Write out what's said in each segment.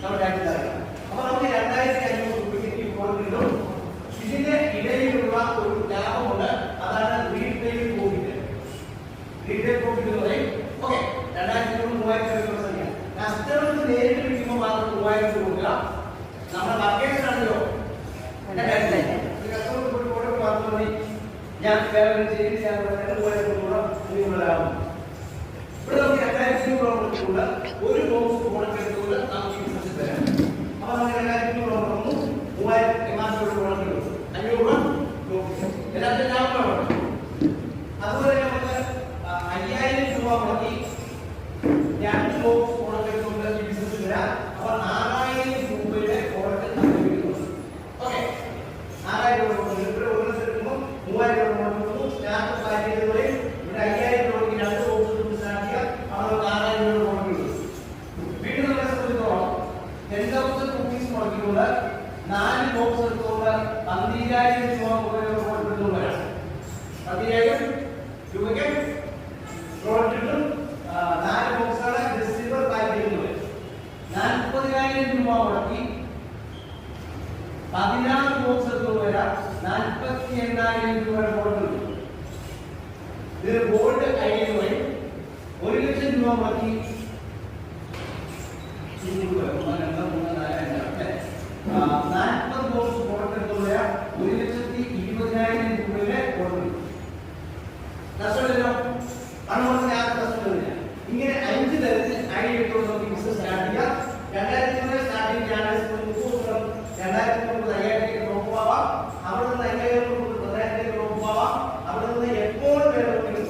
നമ്മൾ രാജ്യത്ത് അറിയാം. അപ്പൊ നമുക്ക് 2500 രൂപയ്ക്ക് ഇപ്പോൾ കിട്ടും. ഇതിന്റെ ഇടയിലുള്ള ഒരു ലാഭമുണ്ട്, അതാണ് റീറ്റെയിൽ പ്രോഫിറ്റ്. റീറ്റെയിൽ പ്രോഫിറ്റ് എന്ന് പറയും. ഓക്കെ, 2500 3000 രൂപ സംഖ്യ കസ്റ്റമർക്ക് നേരിട്ട് വിൽക്കുമ്പോൾ മാത്രം 3000 രൂപ കൊടുക്കുക. നമ്മുടെ വർക്കേഴ്സിനാണല്ലോ കസ്റ്റമർക്ക് പോയി പ്രോഡക്റ്റ് മാത്രം മതി. ഞാൻ വേറെ ചെയ്ത് ചെയ്യാൻ 3000 രൂപ ലാഭം. ഇവിടെ നമുക്ക് 2000 രൂപ കൊടുത്തുകൊണ്ട് ഒരു ബോക്സ് പ്രോഡക്റ്റ് എടുത്തുകൊണ്ട് നമുക്ക് ഈ ബിസിനസ് തരാം. അപ്പൊ നമുക്ക് 2000 രൂപ കൊടുക്കുന്നു, 3000 മാസത്തോട് പ്രോഡക്റ്റ് കൊടുക്കും, 500 രൂപ എല്ലാത്തിനും ലാഭമാണ്. അതുപോലെ നമുക്ക് 5000 രൂപ മുടക്കി 2 ബോക്സ് പ്രോഡക്റ്റ് എടുത്തുകൊണ്ട് ഈ ബിസിനസ് തരാം. അപ്പൊ 6000 രൂപയുടെ പ്രോഡക്റ്റ് നമുക്ക് കിട്ടുന്നു. ഓക്കെ, 6000 രൂപ കൊടുക്കുമ്പോൾ ഒരു ബിസിനസ് എടുക്കുമ്പോൾ 3000 രൂപ കൊടുക്കുന്നു, സ്റ്റാർട്ട് പാക്കേജ് പറയും. ഇവിടെ 5000 രൂപയ്ക്ക് 2 ബോക്സ് സ്റ്റാർട്ട് ചെയ്യാം. അപ്പോൾ 6000 രൂപ കൊടുക്കുന്നു. വീണ്ടും നമ്മളെ സംബന്ധിച്ചിടത്തോളം 10,000 rupees മുടക്കിക്കൊണ്ട് 4 ബോക്സ് എടുത്തുകൊണ്ട് 15000 രൂപ കൊടുക്കുന്നു വരാം. 15000 രൂപയ്ക്ക് പ്രോഡക്റ്റ് കിട്ടും. 4 ബോക്സാണ് സിൽവർ പാക്കേജ് വരും. 40,000 രൂപ മുടക്കി 16 ബോക്സ് എടുത്തുകൊണ്ട് വരാം. 48,000 രൂപ പ്രോഡക്റ്റ് കിട്ടും. ഇത് ഗോൾഡ് ഐഡിയ വഴി 1,00,000 രൂപ മുടക്കി 40 ബോക്സ് പ്രോഡക്റ്റ് എടുത്തുകൊണ്ട് വരാം. 1,20,000 രൂപയുടെ പ്രോഡക്റ്റ് നഷ്ടമില്ലല്ലോ, പണം യാതൊരു നഷ്ടമില്ല. ഇങ്ങനെ 5 തരത്തിൽ ഐഡിയ എടുത്തുകൊണ്ട് നമുക്ക് ബിസിനസ് സ്റ്റാർട്ട് ചെയ്യാം. 2000 സ്റ്റാർട്ടിംഗ് ചാനൽസ് 2009 5000 ടോപ്പ് ആവാം. അവിടെ നിന്ന് 5000 10,000 ടോപ്പ് ആവാം. അവിടെ നിന്ന് എപ്പോൾ വേണമെങ്കിലും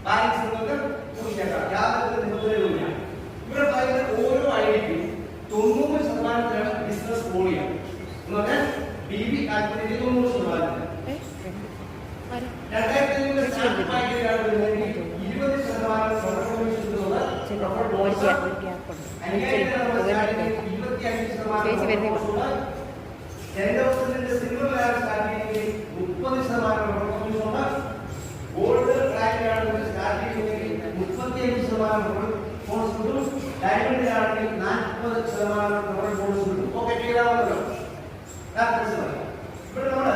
ബാലൻസ് നിങ്ങൾക്ക് പൂർത്തിയാക്കാം, യാതൊരു നിബന്ധനയുമില്ല. ഇവിടെ പറയുന്ന ഓരോ ഐഡിയക്കും 90% ബിസിനസ് വോളിയം എന്ന് പറഞ്ഞാൽ BB കാൽക്കുലേറ്റ് 90%. 2000 സ്റ്റാർട്ട് പാക്കേജിലാണ് വരുന്നതെങ്കിൽ 20% പെർഫോമൻസ് കിട്ടുന്നത്. 10,000 സിൽവർ ലെയർ സ്റ്റാർട്ട് ചെയ്യുന്നെങ്കിൽ 30% പെർഫോമൻസ് ഉണ്ട്. ഗോൾഡ് ട്രാക്കിലാണ് സ്റ്റാർട്ട് ചെയ്യുന്നെങ്കിൽ 35% ബോണസ് കിട്ടും. ഡയമണ്ടിലാണെങ്കിൽ 40% ബോണസ് കിട്ടും. ഓക്കെ, ക്ലിയർ ആവുമല്ലോ? ഇവിടെ നമ്മൾ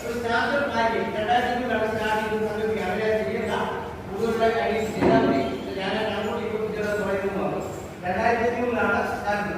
ഒരു സ്റ്റാർട്ടർ പാക്കേജ് 2000 രൂപ സ്റ്റാർട്ട് ചെയ്യുന്ന സമയത്ത് അവരെ ചെയ്യേണ്ട കൂടുതലുള്ള ഐഡിയസ് ചെയ്താൽ മതി. ഞാൻ അങ്ങോട്ട് ഇപ്പോൾ പറയുന്നത് 2000 സ്റ്റാർട്ട്